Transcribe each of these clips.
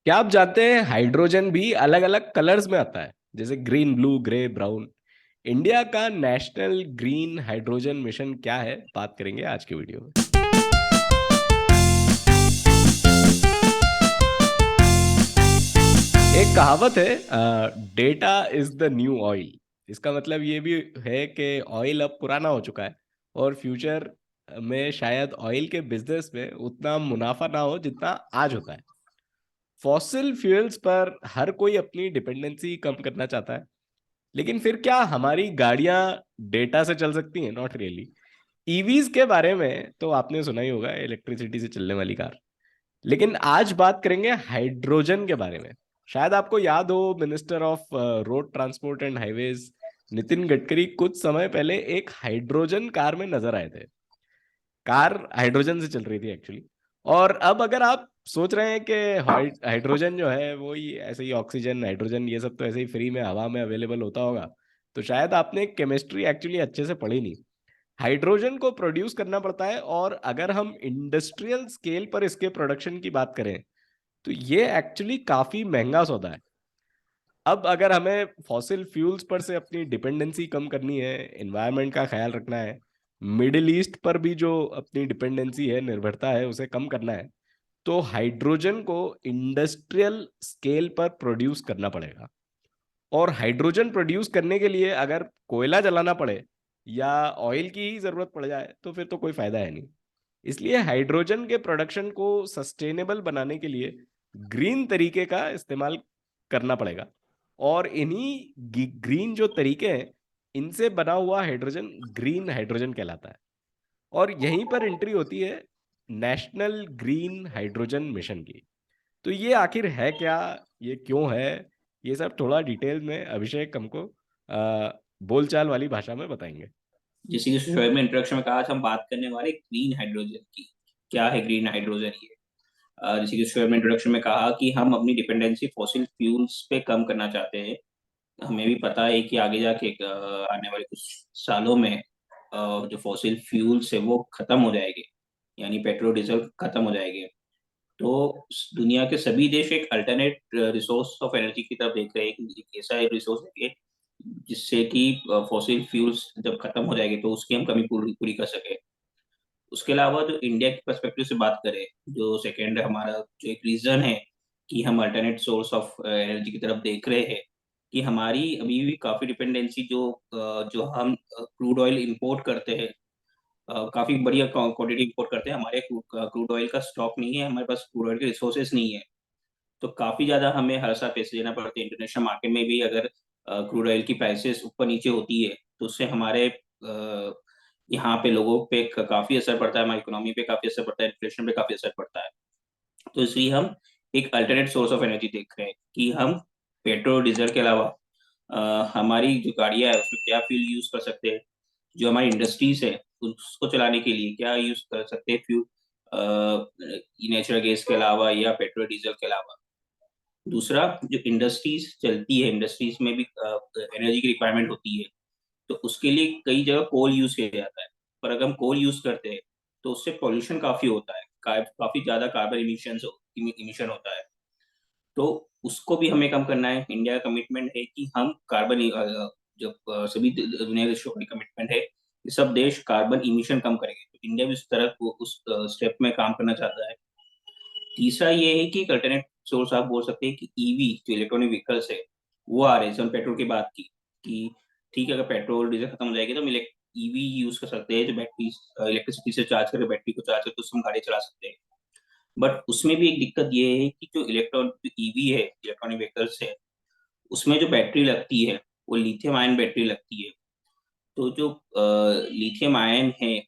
क्या आप जानते हैं हाइड्रोजन भी अलग अलग कलर्स में आता है, जैसे green, blue, grey, brown. India का नेशनल ग्रीन हाइड्रोजन मिशन क्या है, बात करेंगे आज के वीडियो में। एक कहावत है, data is the new oil. इसका मतलब ये भी है कि ऑयल अब पुराना हो चुका है और फ्यूचर में शायद ऑयल के बिजनेस में उतना मुनाफा ना हो जितना आज होता है। फॉसिल फ्यूल्स पर हर कोई अपनी डिपेंडेंसी कम करना चाहता है, लेकिन फिर क्या हमारी गाड़ियां डेटा से चल सकती हैं? Not really. ईवीज के बारे में तो आपने सुना ही होगा, इलेक्ट्रिसिटी से चलने वाली कार। लेकिन आज बात करेंगे हाइड्रोजन के बारे में। शायद आपको याद हो, minister of road transport and highways Nitin Gadkari कुछ समय पहले एक हाइड्रोजन कार में नजर आए थे। कार हाइड्रोजन से चल रही थी एक्चुअली। और अब अगर आप सोच रहे हैं कि हाइड्रोजन जो है वो ही ऐसे ही, ऑक्सीजन, नाइट्रोजन, ये सब तो ऐसे ही फ्री में हवा में अवेलेबल होता होगा, तो शायद आपने केमिस्ट्री एक्चुअली अच्छे से पढ़ी नहीं। हाइड्रोजन को प्रोड्यूस करना पड़ता है, और अगर हम इंडस्ट्रियल स्केल पर इसके प्रोडक्शन की बात करें तो ये एक्चुअली काफी महंगा सौदा है। अब अगर हमें फॉसिल फ्यूल्स पर से अपनी डिपेंडेंसी कम करनी है, एनवायरनमेंट का ख्याल रखना है, मिडिल ईस्ट पर भी जो अपनी डिपेंडेंसी है, निर्भरता है, उसे कम करना है, तो हाइड्रोजन को इंडस्ट्रियल स्केल पर प्रोड्यूस करना पड़ेगा। और हाइड्रोजन प्रोड्यूस करने के लिए अगर कोयला जलाना पड़े या ऑयल की ही जरूरत पड़ जाए तो फिर तो कोई फायदा है नहीं। इसलिए हाइड्रोजन के प्रोडक्शन को सस्टेनेबल बनाने के लिए ग्रीन तरीके का इस्तेमाल करना पड़ेगा। और इन्हीं ग्रीन जो तरीके हैं, इनसे बना हुआ हाइड्रोजन ग्रीन हाइड्रोजन कहलाता है। और यहीं पर एंट्री होती है नेशनल ग्रीन हाइड्रोजन मिशन की। तो ये आखिर है क्या, ये क्यों है, ये सब थोड़ा डिटेल में अभिषेक हमको बोलचाल वाली भाषा में बताएंगे। जैसे कि शोएब ने इंट्रोडक्शन में कहा था, हम बात करने वाले ग्रीन हाइड्रोजन की। क्या है ग्रीन हाइड्रोजन? ये जैसे कि शोएब ने इंट्रोडक्शन में कहा कि हम अपनी डिपेंडेंसी फॉसिल फ्यूल्स पे कम करना चाहते हैं। हमें भी पता है कि आगे जाके आने वाले कुछ सालों में जो फॉसिल फ्यूल्स है वो खत्म हो जाएंगे, यानी पेट्रोल डीजल खत्म हो जाएंगे। तो दुनिया के सभी देश एक अल्टरनेट रिसोर्स ऑफ एनर्जी की तरफ देख रहे हैं कि एक ऐसा रिसोर्स है जिससे कि फॉसिल फ्यूल्स जब खत्म हो जाएंगे तो उसकी हम कमी पूरी पूरी कर सके। उसके अलावा जो इंडिया के पर्सपेक्टिव से बात करें, जो सेकेंड हमारा जो एक रीजन है कि हम अल्टरनेट सोर्स ऑफ एनर्जी की तरफ देख रहे हैं, कि हमारी अभी भी काफी डिपेंडेंसी जो हम क्रूड ऑयल इंपोर्ट करते हैं, काफी बढ़िया क्वांटिटी इंपोर्ट करते हैं। हमारे क्रूड ऑयल का स्टॉक नहीं है, हमारे पास क्रूड ऑयल के रिसोर्सेज नहीं है। तो काफी ज्यादा हमें हर साल पैसे देना पड़ते हैं इंटरनेशनल मार्केट में भी। अगर क्रूड ऑयल की प्राइसेस ऊपर नीचे होती है तो उससे हमारे यहाँ पे लोगों पे काफी असर पड़ता है, हमारी इकोनॉमी पे काफी असर पड़ता है, इन्फ्लेशन पे काफी असर पड़ता है। तो इसलिए हम एक अल्टरनेट सोर्स ऑफ एनर्जी देख रहे हैं कि हम पेट्रोल डीजल के अलावा हमारी जो गाड़ियां है उसमें क्या फ्यूल यूज कर सकते हैं। जो हमारी इंडस्ट्रीज है उसको चलाने के लिए क्या यूज कर सकते हैं फ्यूल, नेचुरल गैस के अलावा या पेट्रोल डीजल के अलावा। दूसरा, जो इंडस्ट्रीज चलती है, इंडस्ट्रीज में भी एनर्जी की रिक्वायरमेंट होती है। तो उसके लिए कई जगह कोल यूज किया जाता है। पर अगर हम कोल यूज करते हैं तो उससे पोल्यूशन काफी होता है, काफी ज्यादा कार्बन इमिशन होता है। तो उसको भी हमें कम करना है। इंडिया का कमिटमेंट है कि हम कार्बन, जब सभी दुनिया के देशों की कमिटमेंट है कि सब देश कार्बन इमिशन कम करेंगे, तो इंडिया भी उस तरफ उस स्टेप में काम करना चाहता है। तीसरा ये है कि एक अल्टरनेट सोर्स आप बोल सकते हैं कि ईवी जो इलेक्ट्रॉनिक व्हीकल्स है वो आ रहे हैं। जैसे हम पेट्रोल की बात की कि ठीक है, अगर पेट्रोल डीजल खत्म हो जाएगी तो हम ईवी यूज कर सकते हैं, जो बैटरी इलेक्ट्रिसिटी से चार्ज करके बैटरी को चार्ज करके उससे हम गाड़ी चला सकते हैं। बट उसमें भी एक दिक्कत ये है कि जो ईवी है, इलेक्ट्रॉनिक व्हीकल्स है, उसमें जो बैटरी लगती है वो लिथियम आयन बैटरी लगती है। तो जो लिथियम आयन है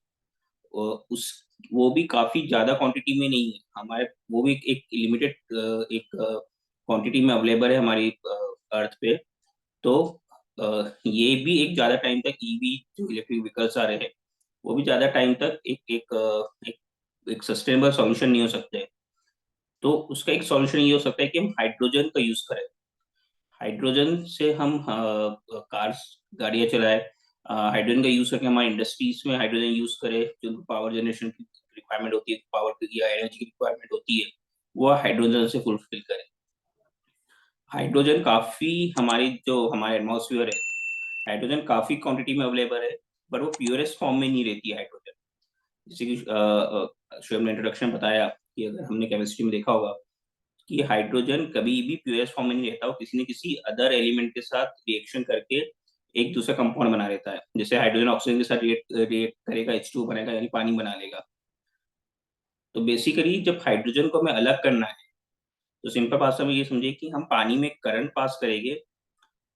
उस वो भी काफी ज्यादा क्वांटिटी में नहीं है हमारे। वो भी एक लिमिटेड एक क्वांटिटी में अवेलेबल है हमारी अर्थ पे। तो ये भी एक ज्यादा टाइम तक ईवी जो इलेक्ट्रिक व्हीकल्स आ रहे हैं वो भी ज्यादा टाइम तक एक सस्टेनेबल सॉल्यूशन नहीं हो सकते। तो उसका एक सॉल्यूशन ये हो सकता है कि हम हाइड्रोजन का यूज करें। हाइड्रोजन से हम कार्स, गाड़ियां चलाएं। हाइड्रोजन का यूज करके हमारी इंडस्ट्रीज में हाइड्रोजन यूज करें। जो पावर जनरेशन की रिक्वायरमेंट होती है, पावर की या एनर्जी की रिक्वायरमेंट होती है, वो हाइड्रोजन से फुलफिल करें। हाइड्रोजन काफी, हमारी जो हमारे एटमॉस्फेयर है, हाइड्रोजन काफी क्वांटिटी में अवेलेबल है, पर वो प्योरेस्ट फॉर्म में नहीं रहती है हाइड्रोजन। जैसे कि शुएब ने इंट्रोडक्शन में बताया कि अगर हमने केमिस्ट्री में देखा होगा कि हाइड्रोजन कभी भी प्योरेस्ट फॉर्म में नहीं रहता, वो किसी न किसी अदर एलिमेंट के साथ रिएक्शन करके एक दूसरा कंपाउंड बना लेता है। जैसे हाइड्रोजन ऑक्सीजन के साथ रिएक्ट करेगा, H2 बनेगा, यानी पानी बना लेगा। तो बेसिकली जब हाइड्रोजन को हमें अलग करना है, तो सिंपल भाषा में ये समझिए कि हम पानी में करंट पास करेंगे।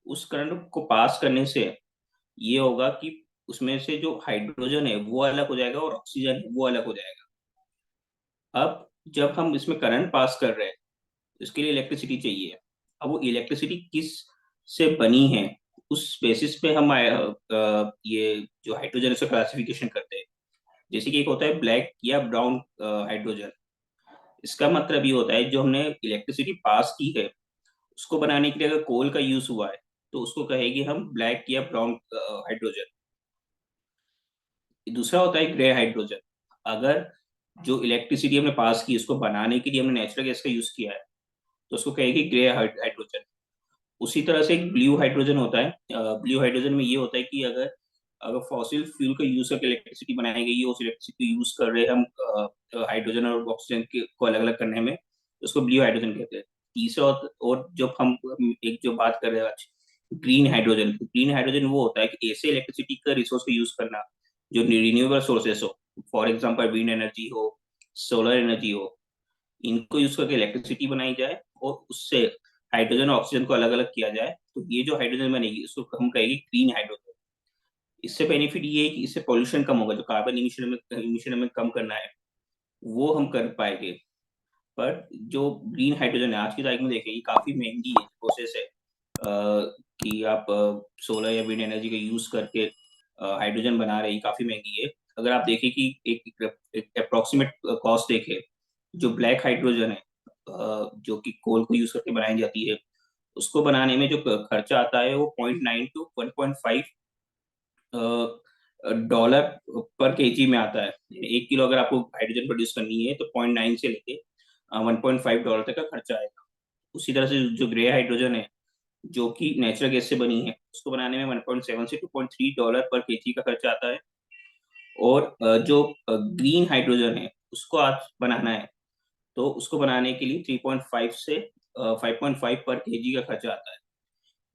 उस करंट को पास करने से ये होगा कि उसमें से जो हाइड्रोजन है वो अलग हो जाएगा और ऑक्सीजन है वो अलग हो जाएगा। अब जब हम इसमें करंट पास कर रहे हैं, तो इसके लिए इलेक्ट्रिसिटी चाहिए। अब वो इलेक्ट्रिसिटी किस से बनी है, उस बेसिस पे हम ये जो हाइड्रोजन है उसका क्लासिफिकेशन करते हैं। जैसे कि एक होता है ब्लैक या ब्राउन हाइड्रोजन। इसका मतलब ये होता है जो हमने इलेक्ट्रिसिटी पास की है, उसको बनाने के लिए अगर कोल का यूज हुआ है, तो उसको कहेंगे हम ब्लैक या ब्राउन हाइड्रोजन। दूसरा होता है ग्रे हाइड्रोजन। अगर जो इलेक्ट्रिसिटी हमने पास की, उसको बनाने के लिए हमने नेचुरल गैस का यूज किया है, तो उसको कहेंगे ग्रे हाइड्रोजन। उसी तरह से एक ब्लू हाइड्रोजन होता है। ब्लू हाइड्रोजन में ये होता है कि अगर अगर फॉसिल फ्यूल का यूज करके इलेक्ट्रिसिटी बनाई गई है, उस इलेक्ट्रिसिटी को यूज कर रहे हैं हम हाइड्रोजन और ऑक्सीजन के को अलग अलग करने में, तो उसको ब्लू हाइड्रोजन कहते हैं। तीसरा और जब हम एक जो बात कर रहे हैं आज, ग्रीन हाइड्रोजन। ग्रीन हाइड्रोजन वो होता है कि ऐसे इलेक्ट्रिसिटी का रिसोर्स को यूज करना जो रिन्यूएबल सोर्सेस हो, फॉर एग्जाम्पल विंड एनर्जी हो, सोलर एनर्जी हो, इनको यूज करके इलेक्ट्रिसिटी बनाई जाए और उससे हाइड्रोजन और ऑक्सीजन को अलग अलग किया जाए। तो ये जो हाइड्रोजन बनेगी उसको हम कहेंगे ग्रीन हाइड्रोजन। इससे बेनिफिट ये है कि इससे पोल्यूशन कम होगा, जो कार्बन इमिशन हमें कम करना है वो हम कर पाएंगे। पर जो ग्रीन हाइड्रोजन है आज की तारीख में देखें, ये काफी महंगी है प्रोसेस है। कि आप सोलर या विंड एनर्जी का यूज करके हाइड्रोजन बना रहे हैं, काफी महंगी है। अगर आप देखें कि एक अप्रोक्सीमेट कॉस्ट देखें, जो ब्लैक हाइड्रोजन है, जो कि कोल को यूज करके बनाई जाती है, उसको बनाने में जो खर्चा आता है वो 0.9 टू 1.5 डॉलर पर केजी में आता है। 1 किलो अगर आपको हाइड्रोजन प्रोड्यूस करनी है, तो 0.9 से लेके 1.5 डॉलर तक का खर्चा आएगा। उसी तरह से जो ग्रे हाइड्रोजन है, जो कि नेचुरल गैस से बनी है, उसको बनाने में 1.7 से 2.3 डॉलर पर केजी का खर्चा आता है। और जो ग्रीन हाइड्रोजन है उसको आज बनाना है, तो उसको बनाने के लिए 3.5 से 5.5 पर केजी का खर्चा आता है।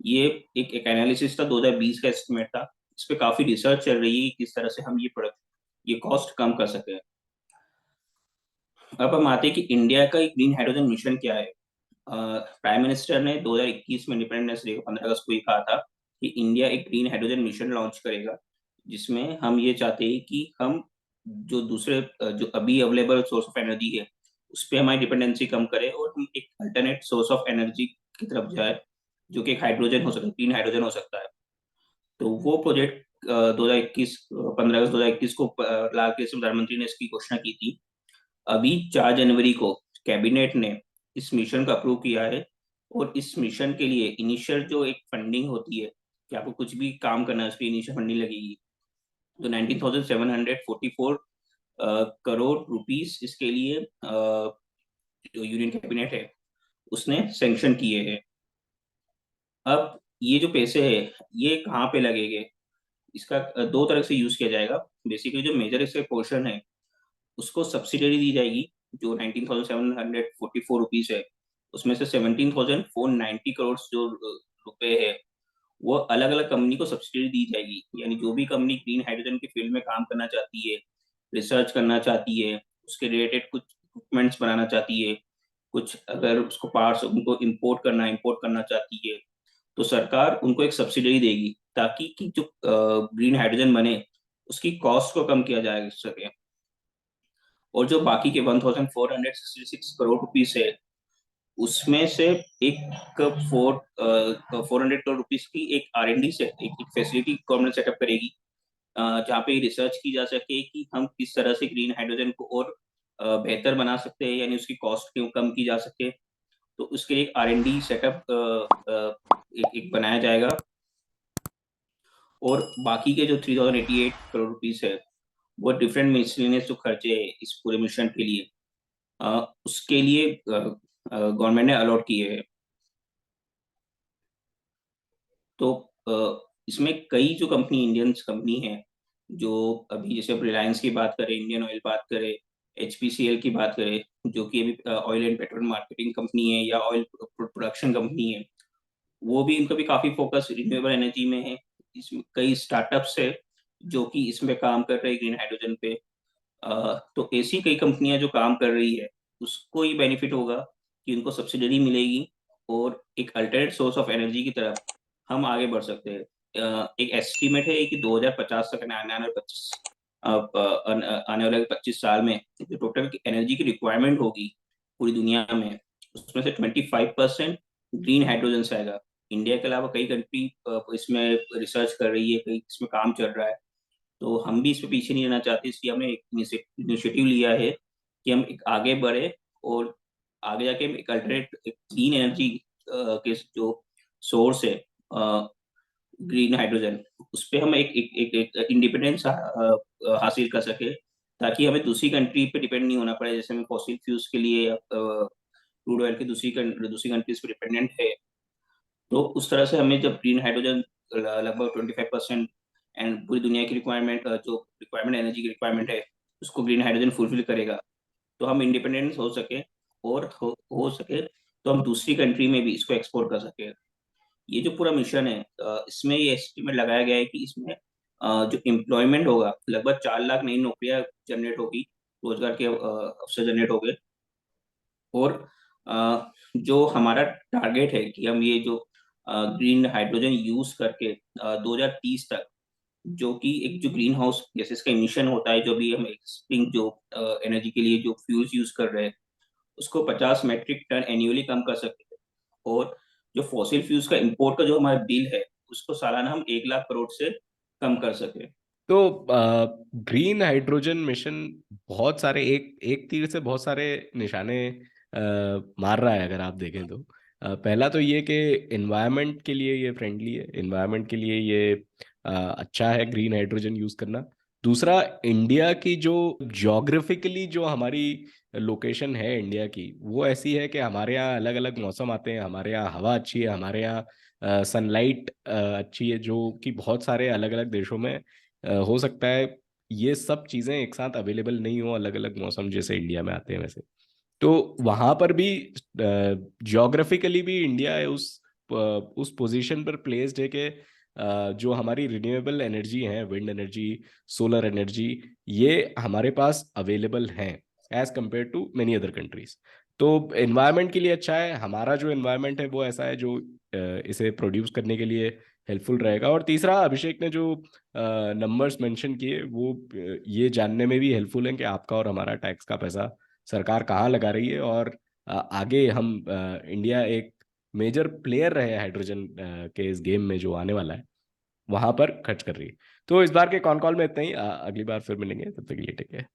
ये एक एनालिसिस था, 2020 का एस्टिमेट था। इस पे काफी रिसर्च चल रही है कि किस तरह से हम ये कॉस्ट कम कर सके। अब हम आते हैं कि इंडिया का एक ग्रीन हाइड्रोजन मिशन क्या है। प्राइम मिनिस्टर ने 2021 में इंडिपेंडेंस डे 15 अगस्त को ये कहा था कि इंडिया एक ग्रीन हाइड्रोजन मिशन लॉन्च करेगा, जिसमें हम ये चाहते हैं कि हम जो दूसरे जो अभी अवेलेबल सोर्स ऑफ एनर्जी है, उस पर हमारी डिपेंडेंसी कम करें और हम एक अल्टरनेट सोर्स ऑफ एनर्जी की तरफ जाए, जो कि एक हाइड्रोजन हो सकता है, ग्रीन हाइड्रोजन हो सकता है। तो वो प्रोजेक्ट 2021 15 अगस्त 2021 को लाल किले से प्रधानमंत्री ने इसकी घोषणा की थी। अभी 4 जनवरी को कैबिनेट ने इस मिशन को अप्रूव किया है। और इस मिशन के लिए इनिशियल जो एक फंडिंग होती है, कि आपको कुछ भी काम करना है, उसकी इनिशियल फंडिंग लगेगी, तो 19,744 करोड़ रुपीस इसके लिए जो यूनियन कैबिनेट है उसने सैंक्शन किए हैं। अब ये जो पैसे है, ये कहाँ पे लगेंगे, इसका दो तरह से यूज किया जाएगा। बेसिकली जो मेजर इसका पोर्शन है, उसको सब्सिडरी दी जाएगी, जो 19,744 रुपीज है। उसमें से 17,490 करोड़ जो रुपए है, वो अलग अलग कंपनी को सब्सिडी दी जाएगी। यानी जो भी कंपनी ग्रीन हाइड्रोजन के फील्ड में काम करना चाहती है, रिसर्च करना चाहती है, उसके रिलेटेड कुछ इक्विपमेंट्स बनाना चाहती है, कुछ अगर उसको पार्ट्स उनको इंपोर्ट करना चाहती है, तो सरकार उनको एक सब्सिडी देगी, ताकि कि जो ग्रीन हाइड्रोजन बने उसकी कॉस्ट को कम किया जा सके। और जो बाकी के 1466 करोड़ रुपीस है, उसमें से एक 400 करोड़ रुपीस की एक R&D से एक फैसिलिटी गवर्नमेंट सेटअप करेगी, जहाँ पे रिसर्च की जा सके कि हम किस तरह से ग्रीन हाइड्रोजन को और बेहतर बना सकते हैं, यानी उसकी कॉस्ट क्यों कम की जा सके। तो उसके लिए एक R&D सेटअप एक बनाया जाएगा। और बाकी के जो 3,088 करोड़ रुपीस है, वो डिफरेंट मिसलेनियस जो खर्चे है इस पूरे मिशन के लिए, उसके लिए गवर्नमेंट ने अलॉट किए हैं। तो इसमें कई जो कंपनी इंडियंस कंपनी है, जो अभी जैसे अब रिलायंस की बात करें, इंडियन ऑयल बात करें, एचपीसीएल की बात करें, जो कि अभी oil and petrol marketing company है या ऑयल प्रोडक्शन कंपनी है, वो भी इनका भी काफी फोकस रिन्यूएबल एनर्जी में है। इसमें कई स्टार्टअप्स है जो कि इसमें काम कर रहे हैं ग्रीन हाइड्रोजन पे। तो ऐसी कई कंपनियां जो काम कर रही है, उसको ये बेनिफिट होगा कि उनको सब्सिडी मिलेगी और एक अल्टरनेट सोर्स ऑफ एनर्जी की तरफ हम आगे बढ़ सकते हैं। एक एस्टिमेट है कि 2050 तक आने वाले 25 साल में जो टोटल एनर्जी की रिक्वायरमेंट होगी पूरी दुनिया में, उसमें से 25% ग्रीन हाइड्रोजन से आएगा। इंडिया के अलावा कई कंट्री इसमें रिसर्च कर रही है, कई इसमें काम चल रहा है। तो हम भी इस पे पीछे नहीं रहना चाहते, इसलिए हमने एक इनिशिएटिव लिया है कि हम एक आगे बढ़े और आगे जाके हम एक अल्टरनेट एक क्लीन एनर्जी के जो सोर्स है ग्रीन हाइड्रोजन, उस पे हम एक इंडिपेंडेंस हासिल कर सके, ताकि हमें दूसरी कंट्री पे डिपेंड नहीं होना पड़े। जैसे हमें फॉसिल फ्यूल्स के लिए क्रूड ऑयल की दूसरी कंट्रीज पे डिपेंडेंट है, तो उस तरह से हमें जब ग्रीन हाइड्रोजन लगभग 25% एंड पूरी दुनिया की रिक्वायरमेंट जो रिक्वायरमेंट एनर्जी की रिक्वायरमेंट है उसको ग्रीन हाइड्रोजन फुलफिल करेगा, तो हम इंडिपेंडेंस हो सके और हो सके तो हम दूसरी कंट्री में भी इसको एक्सपोर्ट कर सके। ये जो पूरा मिशन है, इसमें ये एस्टिमेट लगाया गया है कि इसमें जो एम्प्लॉयमेंट होगा लगभग 4 लाख नई नौकरियां जनरेट होगी, रोजगार के अवसर जनरेट हो गए। और जो हमारा टारगेट है कि हम ये जो ग्रीन हाइड्रोजन यूज करके 2030 तक, जो कि एक जो ग्रीन हाउस गैसेस का इमिशन होता है, जो भी हम एक्सिस्टिंग जो एनर्जी के लिए जो फ्यूल्स यूज कर रहे हैं, उसको 50 मीट्रिक टन एन्युअली कम कर सकते हैं। और जो फॉसिल फ्यूल्स का इंपोर्ट का जो हमारा बिल है, उसको सालाना हम 1 लाख करोड़ से कम कर सके। तो ग्रीन हाइड्रोजन मिशन बहुत सारे एक एक तीर से बहुत सारे निशाने मार रहा है अगर आप देखें तो। पहला तो ये कि एनवायरनमेंट के लिए ये फ्रेंडली है, एनवायरनमेंट के लिए ये अच्छा है ग्रीन हाइड्रोजन यूज करना। दूसरा, इंडिया की जो ज्योग्राफिकली जो हमारी लोकेशन है इंडिया की, वो ऐसी है कि हमारे यहाँ अलग अलग मौसम आते हैं, हमारे यहाँ हवा अच्छी है, हमारे यहाँ सनलाइट अच्छी है, जो कि बहुत सारे अलग अलग देशों में हो सकता है ये सब चीजें एक साथ अवेलेबल नहीं हो अलग अलग मौसम जैसे इंडिया में आते हैं वैसे। तो वहां पर भी ज्योग्राफिकली भी इंडिया है उस पोजीशन पर प्लेस्ड है कि जो हमारी रिन्यूएबल एनर्जी है, विंड एनर्जी, सोलर एनर्जी, ये हमारे पास अवेलेबल हैं as compare to many other countries. तो एनवायरनमेंट के लिए अच्छा है, हमारा जो एनवायरनमेंट है वो ऐसा है जो इसे प्रोड्यूस करने के लिए हेल्पफुल रहेगा। और तीसरा, अभिषेक ने जो नंबर्स मेंशन किए वो ये जानने में भी हेल्पफुल है कि आपका और हमारा टैक्स का पैसा सरकार कहाँ लगा रही है, और आगे हम इंडिया एक मेजर प्लेयर रहे हाइड्रोजन के इस गेम में जो आने वाला है वहां पर खर्च कर रही है। तो इस बार के कॉन कॉल में इतना ही, अगली बार फिर मिलेंगे, तब तक के लिए टेक केयर।